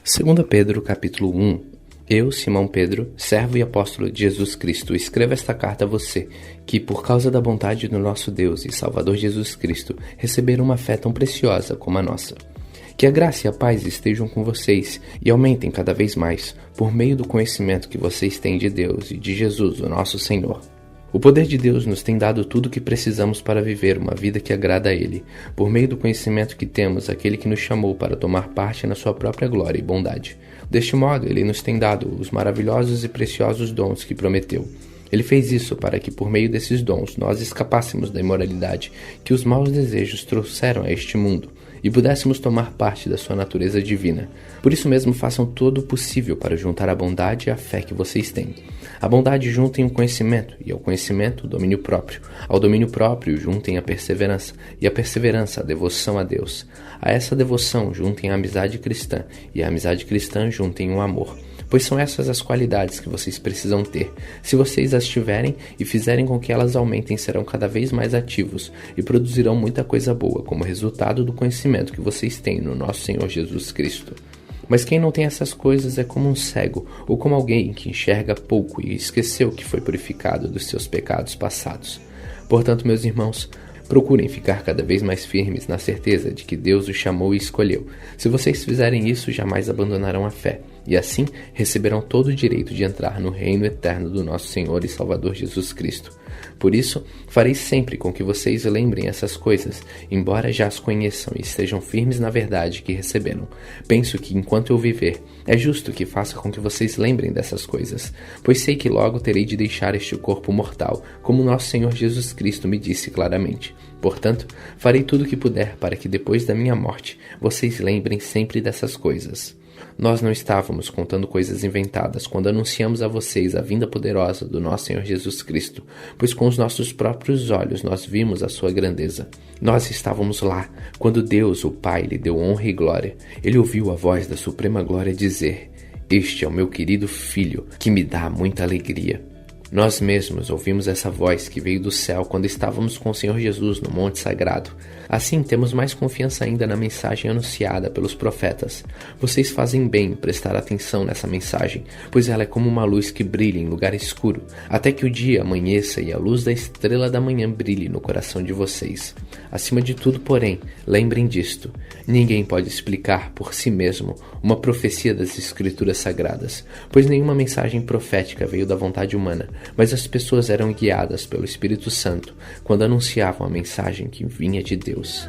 2 Pedro, capítulo 1. Eu, Simão Pedro, servo e apóstolo de Jesus Cristo, escrevo esta carta a você, que, por causa da bondade do nosso Deus e Salvador Jesus Cristo, receberam uma fé tão preciosa como a nossa. Que a graça e a paz estejam com vocês e aumentem cada vez mais, por meio do conhecimento que vocês têm de Deus e de Jesus, o nosso Senhor. O poder de Deus nos tem dado tudo o que precisamos para viver uma vida que agrada a Ele, por meio do conhecimento que temos aquele que nos chamou para tomar parte na sua própria glória e bondade. Deste modo, Ele nos tem dado os maravilhosos e preciosos dons que prometeu. Ele fez isso para que, por meio desses dons, nós escapássemos da imoralidade que os maus desejos trouxeram a este mundo e pudéssemos tomar parte da sua natureza divina. Por isso mesmo, façam todo o possível para juntar a bondade e a fé que vocês têm. A bondade juntem o conhecimento, e ao conhecimento o domínio próprio. Ao domínio próprio juntem a perseverança, e a perseverança a devoção a Deus. A essa devoção juntem a amizade cristã, e a amizade cristã juntem o amor. Pois são essas as qualidades que vocês precisam ter. Se vocês as tiverem e fizerem com que elas aumentem, serão cada vez mais ativos e produzirão muita coisa boa como resultado do conhecimento que vocês têm no nosso Senhor Jesus Cristo. Mas quem não tem essas coisas é como um cego ou como alguém que enxerga pouco e esqueceu que foi purificado dos seus pecados passados. Portanto, meus irmãos, procurem ficar cada vez mais firmes na certeza de que Deus os chamou e escolheu. Se vocês fizerem isso, jamais abandonarão a fé, e assim receberão todo o direito de entrar no reino eterno do nosso Senhor e Salvador Jesus Cristo. Por isso, farei sempre com que vocês lembrem essas coisas, embora já as conheçam e estejam firmes na verdade que receberam. Penso que, enquanto eu viver, é justo que faça com que vocês lembrem dessas coisas, pois sei que logo terei de deixar este corpo mortal, como nosso Senhor Jesus Cristo me disse claramente. Portanto, farei tudo o que puder para que depois da minha morte, vocês lembrem sempre dessas coisas. Nós não estávamos contando coisas inventadas quando anunciamos a vocês a vinda poderosa do nosso Senhor Jesus Cristo, pois com os nossos próprios olhos nós vimos a sua grandeza. Nós estávamos lá, quando Deus, o Pai, lhe deu honra e glória. Ele ouviu a voz da suprema glória dizer: "Este é o meu querido Filho, que me dá muita alegria." Nós mesmos ouvimos essa voz que veio do céu quando estávamos com o Senhor Jesus no Monte Sagrado. Assim, temos mais confiança ainda na mensagem anunciada pelos profetas. Vocês fazem bem em prestar atenção nessa mensagem, pois ela é como uma luz que brilha em lugar escuro, até que o dia amanheça e a luz da estrela da manhã brilhe no coração de vocês. Acima de tudo, porém, lembrem disto: ninguém pode explicar por si mesmo uma profecia das Escrituras Sagradas, pois nenhuma mensagem profética veio da vontade humana, mas as pessoas eram guiadas pelo Espírito Santo quando anunciavam a mensagem que vinha de Deus. 2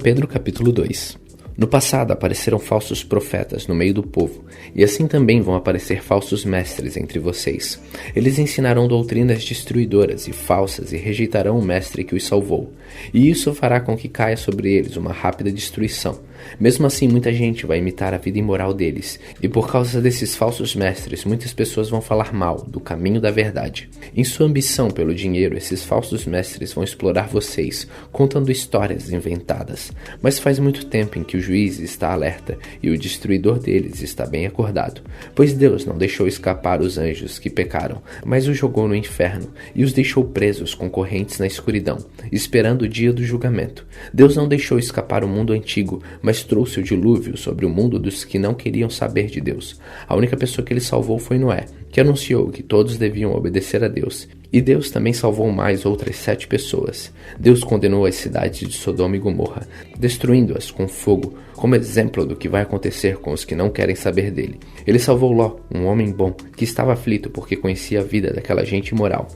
Pedro capítulo 2. No passado apareceram falsos profetas no meio do povo, e assim também vão aparecer falsos mestres entre vocês. Eles ensinarão doutrinas destruidoras e falsas e rejeitarão o mestre que os salvou, e isso fará com que caia sobre eles uma rápida destruição. Mesmo assim, muita gente vai imitar a vida imoral deles, e por causa desses falsos mestres, muitas pessoas vão falar mal do caminho da verdade. Em sua ambição pelo dinheiro, esses falsos mestres vão explorar vocês, contando histórias inventadas. Mas faz muito tempo em que o juiz está alerta e o destruidor deles está bem acordado, pois Deus não deixou escapar os anjos que pecaram, mas os jogou no inferno e os deixou presos com correntes na escuridão, esperando o dia do julgamento. Deus não deixou escapar o mundo antigo, mas trouxe o dilúvio sobre o mundo dos que não queriam saber de Deus. A única pessoa que ele salvou foi Noé, que anunciou que todos deviam obedecer a Deus. E Deus também salvou mais outras 7 pessoas. Deus condenou as cidades de Sodoma e Gomorra, destruindo-as com fogo, como exemplo do que vai acontecer com os que não querem saber dele. Ele salvou Ló, um homem bom, que estava aflito porque conhecia a vida daquela gente imoral.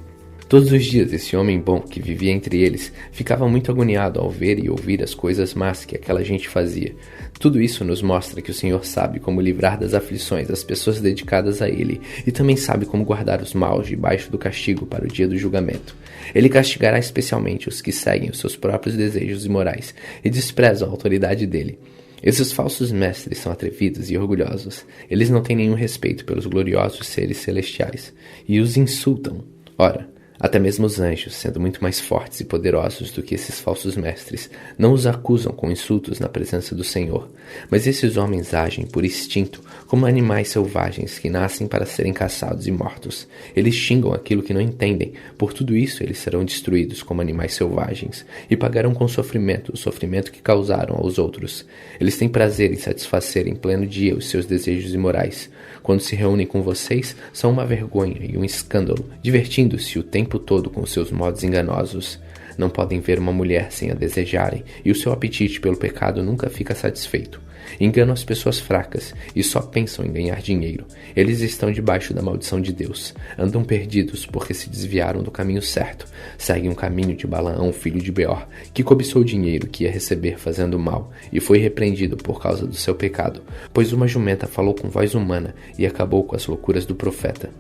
Todos os dias esse homem bom, que vivia entre eles, ficava muito agoniado ao ver e ouvir as coisas más que aquela gente fazia. Tudo isso nos mostra que o Senhor sabe como livrar das aflições as pessoas dedicadas a Ele, e também sabe como guardar os maus debaixo do castigo para o dia do julgamento. Ele castigará especialmente os que seguem os seus próprios desejos imorais e desprezam a autoridade dele. Esses falsos mestres são atrevidos e orgulhosos. Eles não têm nenhum respeito pelos gloriosos seres celestiais e os insultam. Ora, Até mesmo os anjos, sendo muito mais fortes e poderosos do que esses falsos mestres, não os acusam com insultos na presença do Senhor. Mas esses homens agem por instinto, como animais selvagens que nascem para serem caçados e mortos. Eles xingam aquilo que não entendem, por tudo isso eles serão destruídos como animais selvagens, e pagarão com sofrimento o sofrimento que causaram aos outros. Eles têm prazer em satisfazer em pleno dia os seus desejos imorais. Quando se reúnem com vocês, são uma vergonha e um escândalo, divertindo-se o tempo todo com seus modos enganosos. Não podem ver uma mulher sem a desejarem, e o seu apetite pelo pecado nunca fica satisfeito. Enganam as pessoas fracas e só pensam em ganhar dinheiro. Eles estão debaixo da maldição de Deus. Andam perdidos porque se desviaram do caminho certo. Seguem o caminho de Balaão, filho de Beor, que cobiçou o dinheiro que ia receber fazendo mal e foi repreendido por causa do seu pecado, pois uma jumenta falou com voz humana e acabou com as loucuras do profeta.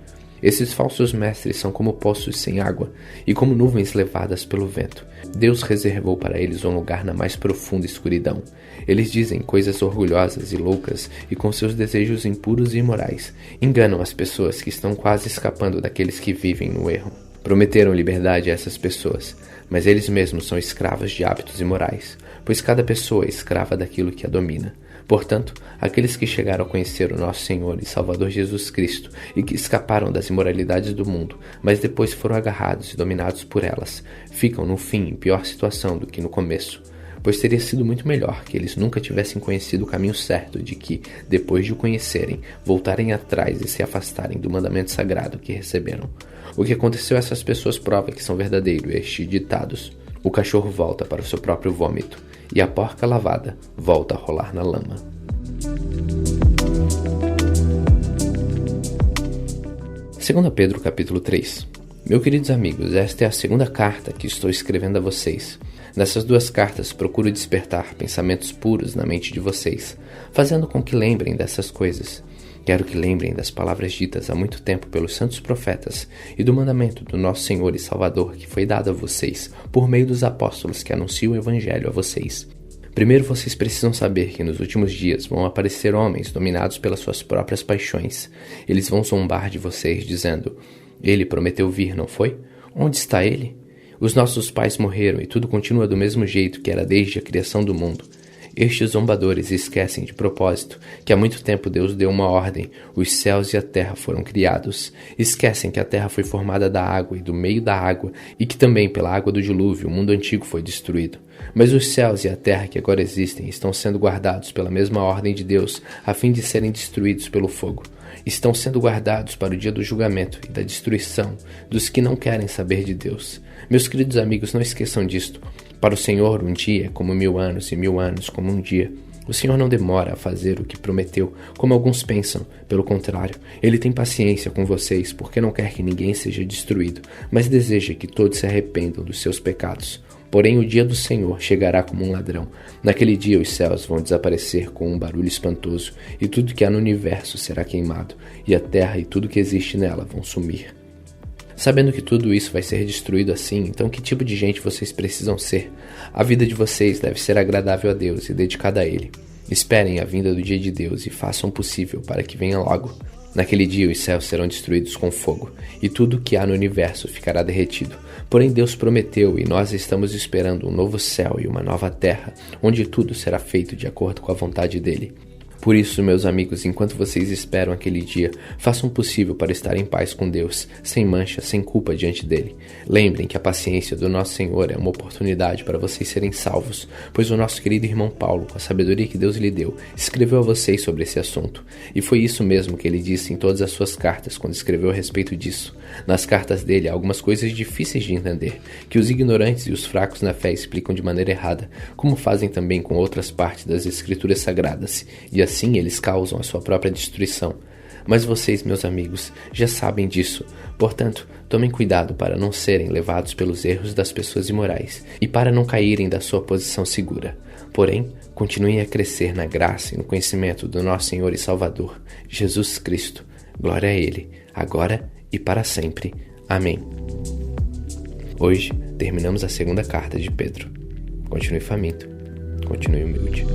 Esses falsos mestres são como poços sem água e como nuvens levadas pelo vento. Deus reservou para eles um lugar na mais profunda escuridão. Eles dizem coisas orgulhosas e loucas e com seus desejos impuros e imorais enganam as pessoas que estão quase escapando daqueles que vivem no erro. Prometeram liberdade a essas pessoas, mas eles mesmos são escravos de hábitos imorais, pois cada pessoa é escrava daquilo que a domina. Portanto, aqueles que chegaram a conhecer o nosso Senhor e Salvador Jesus Cristo e que escaparam das imoralidades do mundo, mas depois foram agarrados e dominados por elas, ficam no fim em pior situação do que no começo, pois teria sido muito melhor que eles nunca tivessem conhecido o caminho certo de que, depois de o conhecerem, voltarem atrás e se afastarem do mandamento sagrado que receberam. O que aconteceu a essas pessoas prova que são verdadeiros estes ditados. O cachorro volta para o seu próprio vômito, e a porca lavada volta a rolar na lama. Segundo Pedro capítulo 3. Meus queridos amigos, esta é a segunda carta que estou escrevendo a vocês. Nessas duas cartas procuro despertar pensamentos puros na mente de vocês, fazendo com que lembrem dessas coisas. Quero que lembrem das palavras ditas há muito tempo pelos santos profetas e do mandamento do nosso Senhor e Salvador que foi dado a vocês por meio dos apóstolos que anunciam o Evangelho a vocês. Primeiro vocês precisam saber que nos últimos dias vão aparecer homens dominados pelas suas próprias paixões. Eles vão zombar de vocês dizendo: "Ele prometeu vir, não foi? Onde está ele? Os nossos pais morreram e tudo continua do mesmo jeito que era desde a criação do mundo." Estes zombadores esquecem de propósito que há muito tempo Deus deu uma ordem, os céus e a terra foram criados. Esquecem que a terra foi formada da água e do meio da água e que também pela água do dilúvio o mundo antigo foi destruído. Mas os céus e a terra que agora existem estão sendo guardados pela mesma ordem de Deus a fim de serem destruídos pelo fogo. Estão sendo guardados para o dia do julgamento e da destruição dos que não querem saber de Deus. Meus queridos amigos, não esqueçam disto. Para o Senhor, um dia é como 1000 anos e 1000 anos como um dia. O Senhor não demora a fazer o que prometeu, como alguns pensam. Pelo contrário, Ele tem paciência com vocês, porque não quer que ninguém seja destruído, mas deseja que todos se arrependam dos seus pecados. Porém, o dia do Senhor chegará como um ladrão. Naquele dia os céus vão desaparecer com um barulho espantoso, e tudo que há no universo será queimado, e a terra e tudo que existe nela vão sumir. Sabendo que tudo isso vai ser destruído assim, então que tipo de gente vocês precisam ser? A vida de vocês deve ser agradável a Deus e dedicada a Ele. Esperem a vinda do dia de Deus e façam o possível para que venha logo. Naquele dia os céus serão destruídos com fogo, e tudo que há no universo ficará derretido. Porém Deus prometeu, e nós estamos esperando um novo céu e uma nova terra, onde tudo será feito de acordo com a vontade dEle. Por isso, meus amigos, enquanto vocês esperam aquele dia, façam o possível para estar em paz com Deus, sem mancha, sem culpa diante dele. Lembrem que a paciência do nosso Senhor é uma oportunidade para vocês serem salvos, pois o nosso querido irmão Paulo, com a sabedoria que Deus lhe deu, escreveu a vocês sobre esse assunto. E foi isso mesmo que ele disse em todas as suas cartas, quando escreveu a respeito disso. Nas cartas dele há algumas coisas difíceis de entender, que os ignorantes e os fracos na fé explicam de maneira errada, como fazem também com outras partes das Escrituras Sagradas, e assim eles causam a sua própria destruição. Mas vocês, meus amigos, já sabem disso. Portanto, tomem cuidado para não serem levados pelos erros das pessoas imorais e para não caírem da sua posição segura. Porém, continuem a crescer na graça e no conhecimento do nosso Senhor e Salvador, Jesus Cristo. Glória a Ele, agora e para sempre. Amém. Hoje, terminamos a segunda carta de Pedro. Continue faminto, continue humilde.